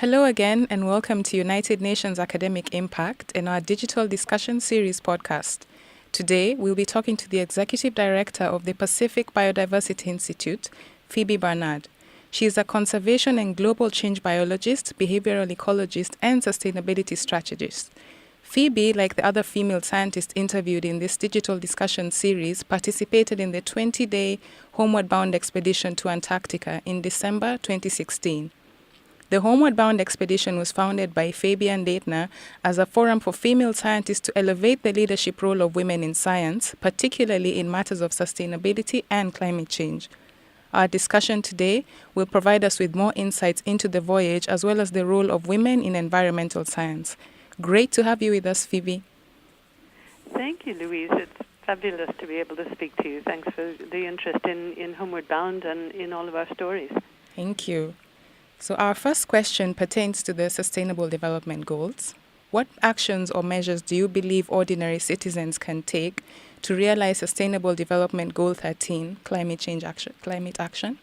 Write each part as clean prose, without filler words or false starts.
Hello again, and welcome to United Nations Academic Impact and our Digital Discussion Series podcast. Today, we'll be talking to the Executive Director of the Pacific Biodiversity Institute, Phoebe Barnard. She is a conservation and global change biologist, behavioral ecologist, and sustainability strategist. Phoebe, like the other female scientists interviewed in this digital discussion series, participated in the 20-day Homeward Bound expedition to Antarctica in December 2016. The Homeward Bound expedition was founded by Phoebe and Leitner as a forum for female scientists to elevate the leadership role of women in science, particularly in matters of sustainability and climate change. Our discussion today will provide us with more insights into the voyage as well as the role of women in environmental science. Great to have you with us, Phoebe. Thank you, Louise. It's fabulous to be able to speak to you. Thanks for the interest in Homeward Bound and in all of our stories. Thank you. So our first question pertains to the Sustainable Development Goals. What actions or measures do you believe ordinary citizens can take to realize Sustainable Development Goal 13, climate action?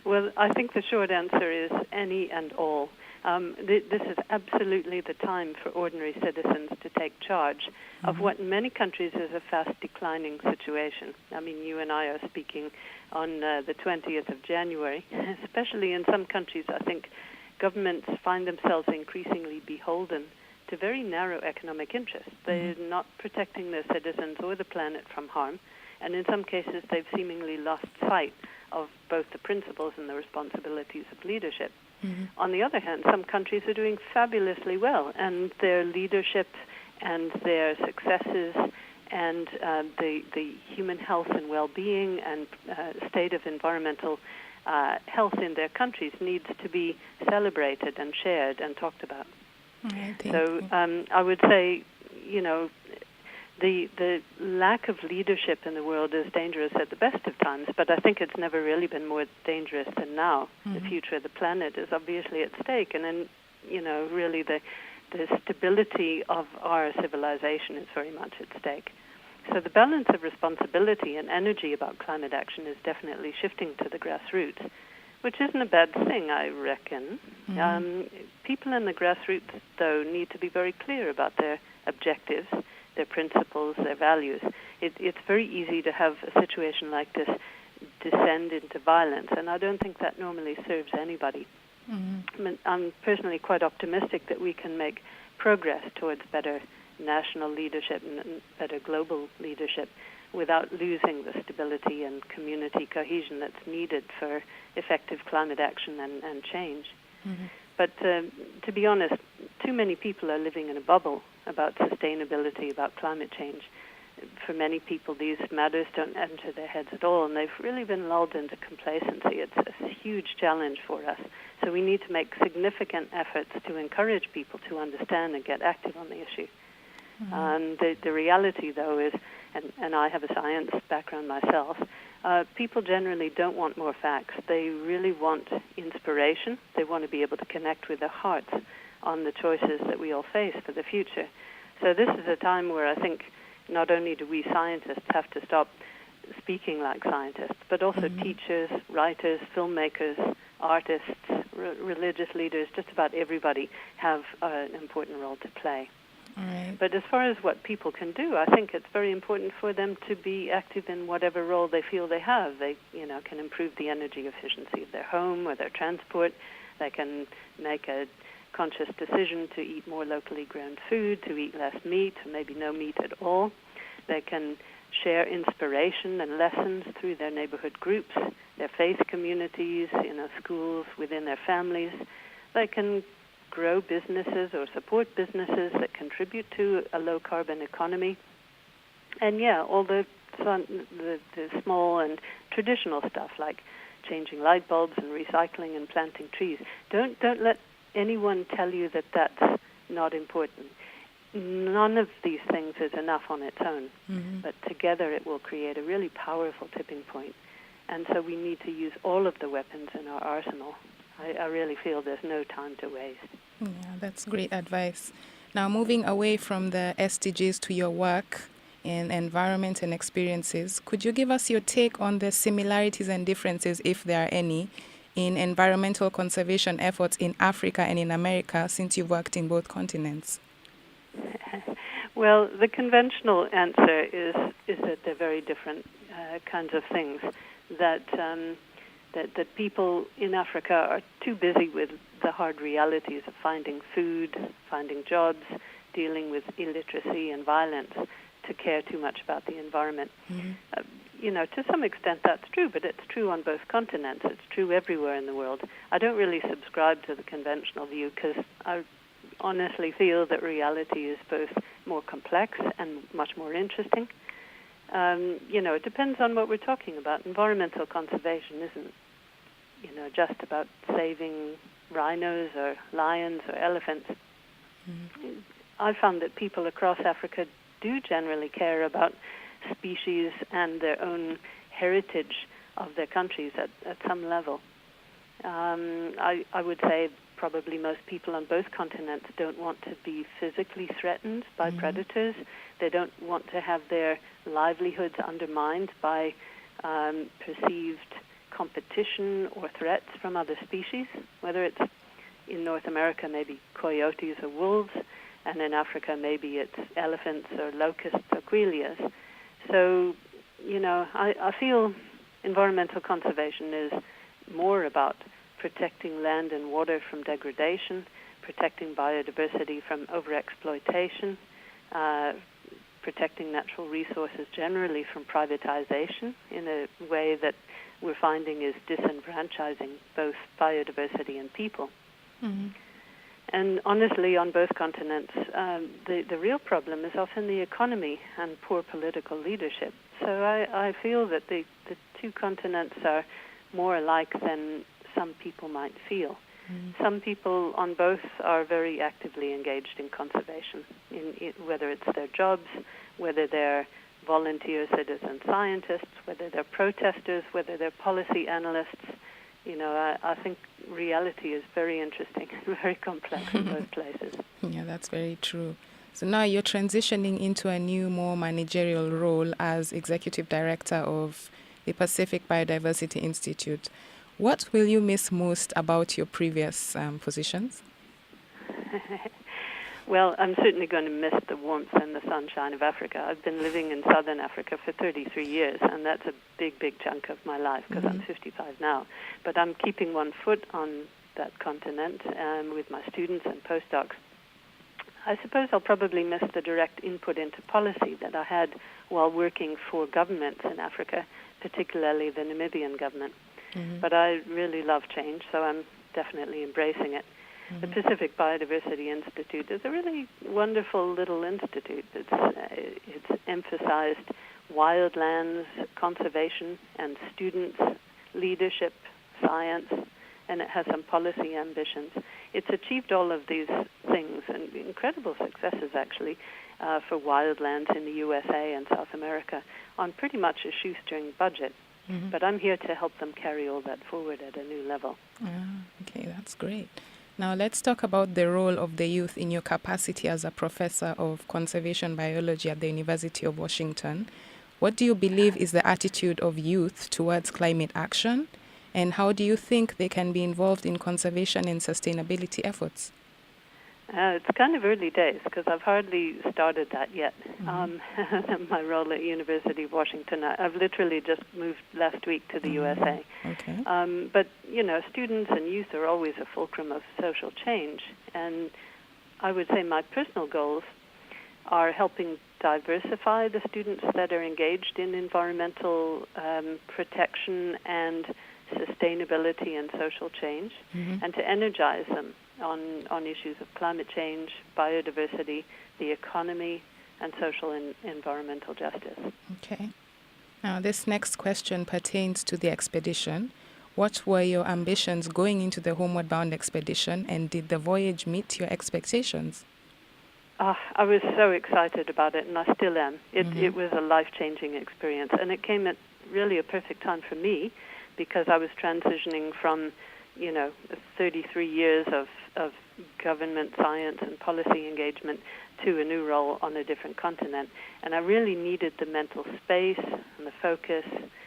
Well, I think the short answer is any and all. This is absolutely the time for ordinary citizens to take charge of what in many countries is a fast declining situation. I mean, you and I are speaking on the 20th of January. Especially in some countries, I think governments find themselves increasingly beholden to very narrow economic interests. They're not protecting their citizens or the planet from harm, and in some cases they've seemingly lost sight of both the principles and the responsibilities of leadership. On the other hand, some countries are doing fabulously well, and their leadership and their successes and the human health and well-being and state of environmental health in their countries needs to be celebrated and shared and talked about. So I would say, the lack of leadership in the world is dangerous at the best of times, but I think it's never really been more dangerous than now. The future of the planet is obviously at stake, and then, really the stability of our civilization is very much at stake. So the balance of responsibility and energy about climate action is definitely shifting to the grassroots, which isn't a bad thing, I reckon. People in the grassroots, though, need to be very clear about their objectives, their principles, their values. It's very easy to have a situation like this descend into violence, and I don't think that normally serves anybody. I'm personally quite optimistic that we can make progress towards better national leadership and better global leadership without losing the stability and community cohesion that's needed for effective climate action and change. But to be honest, too many people are living in a bubble about sustainability, about climate change. For many people, these matters don't enter their heads at all, and they've really been lulled into complacency. It's a huge challenge for us. So we need to make significant efforts to encourage people to understand and get active on the issue. The reality, though, is, and I have a science background myself, people generally don't want more facts. They really want inspiration. They want to be able to connect with their hearts on the choices that we all face for the future. So this is a time where I think not only do we scientists have to stop speaking like scientists, but also teachers, writers, filmmakers, artists, religious leaders, just about everybody have an important role to play. But as far as what people can do, I think it's very important for them to be active in whatever role they feel they have. They, can improve the energy efficiency of their home or their transport. They can make a conscious decision to eat more locally grown food, to eat less meat, or maybe no meat at all. They can share inspiration and lessons through their neighborhood groups, their faith communities, schools, within their families. They can grow businesses or support businesses that contribute to a low-carbon economy. And all the small and traditional stuff like changing light bulbs and recycling and planting trees. Don't let anyone tell you that that's not important. None of these things is enough on its own, but together it will create a really powerful tipping point. And so we need to use all of the weapons in our arsenal. I really feel there's no time to waste. Yeah, that's great advice. Now, moving away from the SDGs to your work in environment and experiences, could you give us your take on the similarities and differences, if there are any, in environmental conservation efforts in Africa and in America since you've worked in both continents? Well, the conventional answer is that they're very different kinds of things. That people in Africa are too busy with the hard realities of finding food, finding jobs, dealing with illiteracy and violence to care too much about the environment. To some extent that's true, but it's true on both continents. It's true everywhere in the world. I don't really subscribe to the conventional view because I honestly feel that reality is both more complex and much more interesting. It depends on what we're talking about. Environmental conservation isn't, just about saving rhinos or lions or elephants. I found that people across Africa do generally care about species and their own heritage of their countries at some level. I would say probably most people on both continents don't want to be physically threatened by predators. They don't want to have their livelihoods undermined by perceived competition or threats from other species, whether it's in North America maybe coyotes or wolves, and in Africa maybe it's elephants or locusts or quilias. So, I feel environmental conservation is more about protecting land and water from degradation, protecting biodiversity from overexploitation, protecting natural resources generally from privatization in a way that we're finding is disenfranchising both biodiversity and people. And honestly, on both continents, the real problem is often the economy and poor political leadership. So I feel that the two continents are more alike than some people might feel. Some people on both are very actively engaged in conservation, whether it's their jobs, whether they're volunteer citizen scientists, whether they're protesters, whether they're policy analysts. I think reality is very interesting and very complex in both places. Yeah, that's very true. So now you're transitioning into a new, more managerial role as Executive Director of the Pacific Biodiversity Institute. What will you miss most about your previous positions? Well, I'm certainly going to miss the warmth and the sunshine of Africa. I've been living in southern Africa for 33 years, and that's a big, big chunk of my life because I'm 55 now. But I'm keeping one foot on that continent with my students and postdocs. I suppose I'll probably miss the direct input into policy that I had while working for governments in Africa, particularly the Namibian government. But I really love change, so I'm definitely embracing it. The Pacific Biodiversity Institute is a really wonderful little institute. It's emphasized wildlands conservation and students, leadership, science, and it has some policy ambitions. It's achieved all of these things and incredible successes, actually, for wildlands in the USA and South America on pretty much a shoestring budget. But I'm here to help them carry all that forward at a new level. Okay, that's great. Now let's talk about the role of the youth in your capacity as a professor of conservation biology at the University of Washington. What do you believe is the attitude of youth towards climate action, and how do you think they can be involved in conservation and sustainability efforts? It's kind of early days because I've hardly started that yet. My role at University of Washington, I've literally just moved last week to the USA. Okay. But, students and youth are always a fulcrum of social change. And I would say my personal goals are helping diversify the students that are engaged in environmental protection and sustainability and social change, and to energize them on issues of climate change, biodiversity, the economy, and social and environmental justice. Okay. Now, this next question pertains to the expedition. What were your ambitions going into the Homeward Bound expedition, and did the voyage meet your expectations? I was so excited about it, and I still am. It was a life-changing experience, and it came at really a perfect time for me because I was transitioning from 33 years of government science and policy engagement to a new role on a different continent. And I really needed the mental space and the focus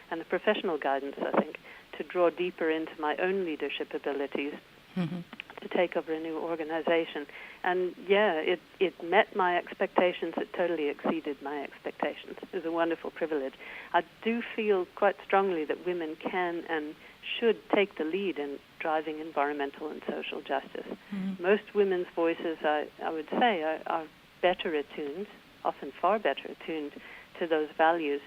and the professional guidance, I think, to to draw deeper into my own leadership abilities to take over a new organization. And it met my expectations. It totally exceeded my expectations. It was a wonderful privilege. I do feel quite strongly that women can and should take the lead in driving environmental and social justice. Most women's voices, I would say, are better attuned, often far better attuned to those values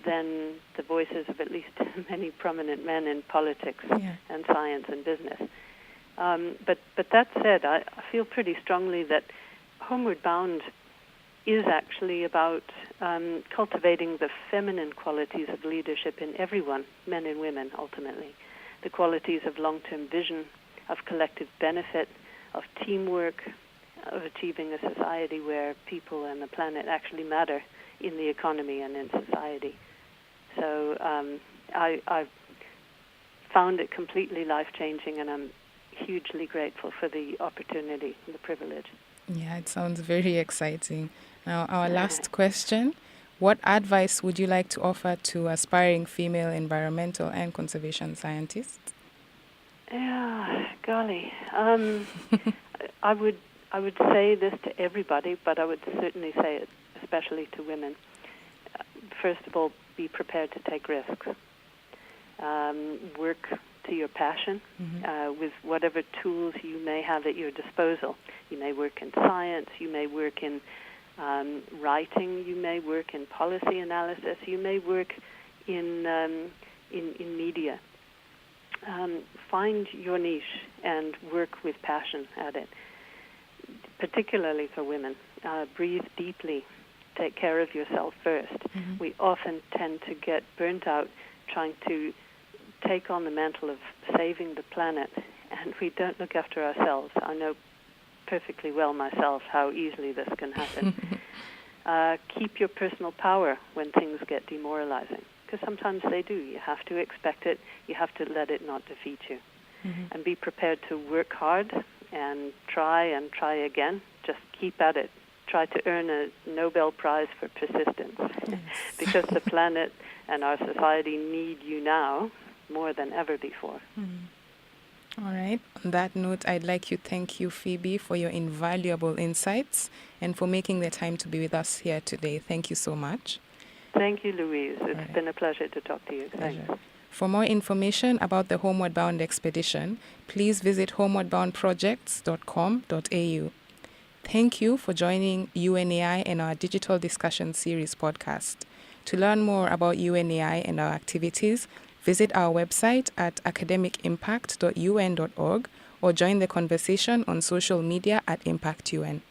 than the voices of at least many prominent men in politics and science and business. But that said, I feel pretty strongly that Homeward Bound is actually about cultivating the feminine qualities of leadership in everyone, men and women, ultimately. The qualities of long-term vision, of collective benefit, of teamwork, of achieving a society where people and the planet actually matter in the economy and in society. So I found it completely life-changing, and I'm hugely grateful for the opportunity and the privilege. Yeah, it sounds very exciting. Now, our last question. What advice would you like to offer to aspiring female environmental and conservation scientists? Yeah, golly. I would say this to everybody, but I would certainly say it especially to women. First of all, be prepared to take risks. Work to your passion with whatever tools you may have at your disposal. You may work in science, you may work in writing, you may work in policy analysis, you may work in media. Find your niche and work with passion at it, particularly for women. Breathe deeply. Take care of yourself first. We often tend to get burnt out trying to take on the mantle of saving the planet, and we don't look after ourselves. I know perfectly well myself how easily this can happen. Keep your personal power when things get demoralizing, because sometimes they do. You have to expect it. You have to let it not defeat you. And be prepared to work hard and try again. Just keep at it. Try to earn a Nobel Prize for persistence, because the planet and our society need you now more than ever before. All right. On that note, I'd like to thank you, Phoebe, for your invaluable insights and for making the time to be with us here today. Thank you so much. Thank you, Louise. It's been a pleasure to talk to you. Thanks. For more information about the Homeward Bound expedition, please visit homewardboundprojects.com.au. Thank you for joining UNAI in our Digital Discussion Series podcast. To learn more about UNAI and our activities, visit our website at academicimpact.un.org or join the conversation on social media at ImpactUN.